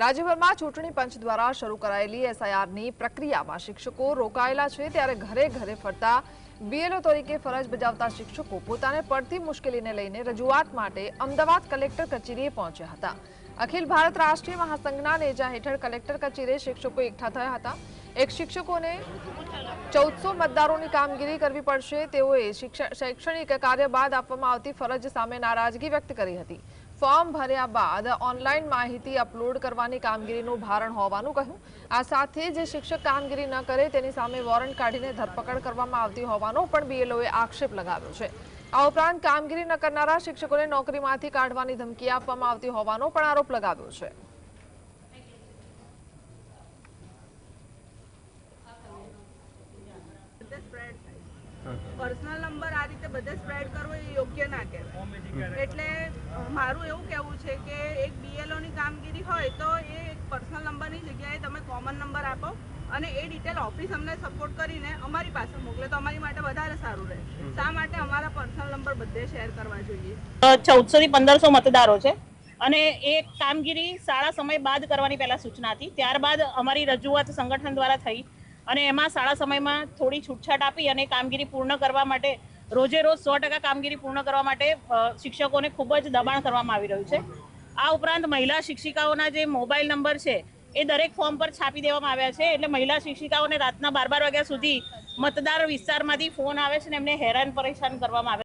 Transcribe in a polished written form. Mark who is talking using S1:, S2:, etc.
S1: રાજ્યભરમાં ચૂંટણી પંચ દ્વારા શરૂ કરાયેલી એસઆઈઆરની પ્રક્રિયામાં શિક્ષકો રોકાયેલા છે, ત્યારે ઘરે ઘરે ફરતા બીએલઓ તરીકે ફરજ બજાવતા શિક્ષકો પોતાને પડતી મુશ્કેલીને લઈને રજૂઆત માટે અમદાવાદ કલેક્ટર કચેરીએ પહોંચ્યા હતા। અખિલ ભારત રાષ્ટ્રીય મહાસંઘના નેજા હેઠળ કલેક્ટર કચેરીએ શિક્ષકો એકઠા થયા હતા। એક શિક્ષકોને 1400 મતદારોની કામગીરી કરવી પડશે। તેઓએ શૈક્ષણિક કાર્ય બાદ આપવામાં આવતી ફરજ સામે નારાજગી વ્યક્ત કરી હતી। ફોર્મ ભર્યા બાદ ઓનલાઈન માહિતી અપલોડ કરવાની કામગીરીનું ભારણ હોવાનું કહ્યું। આ સાથે જે શિક્ષક કામગીરી ન કરે તેની સામે વોરંટ કાઢીને ધરપકડ કરવામાં આવતી હોવાનો પણ બીએલઓએ આક્ષેપ લગાવ્યો છે। આ ઉપરાંત કામગીરી ન કરનારા શિક્ષકોને નોકરીમાંથી કાઢવાની ધમકી આપવામાં આવતી હોવાનો પણ આરોપ લગાવ્યો છે।
S2: पर्सनल नंबर आ रीते बधे स्प्रेड करवो ए योग्य ना कहेवाय। एटले मारुं एवुं कहेवुं छे के एक बीएलओ नी कामगीरी होय तो ए पर्सनल नंबर नी जग्याए तमे कॉमन नंबर आपो અને એ ડિટેલ ઓફિસ અમને સપોર્ટ કરીને અમારી પાસે મોકલે તો અમારી માટે વધારે સારું રહે। શા માટે અમારા પર્સનલ નંબર બધે શેર કરવા જોઈએ।
S3: 1400 થી 1500 મતદારો છે અને એ કામગીરી શાળા સમય બાદ કરવાની પહેલા સૂચના હતી। ત્યારબાદ અમારી રજૂઆત સંગઠન દ્વારા થઈ અને એમાં શાળા સમયમાં થોડી છૂટછાટ આપી અને કામગીરી પૂર્ણ કરવા માટે રોજે રોજ 100% કામગીરી પૂર્ણ કરવા માટે શિક્ષકોને ખૂબ જ દબાણ કરવામાં આવી રહ્યું છે। આ ઉપરાંત મહિલા શિક્ષિકાઓના જે મોબાઈલ નંબર છે એ દરેક ફોર્મ પર છાપી દેવામાં આવ્યા છે। એટલે મહિલા શિક્ષિકાઓને રાતના 12 વાગ્યા સુધી મતદાર વિસ્તારમાંથી ફોન આવે છે અને એમને હેરાન પરેશાન કરવામાં આવે છે।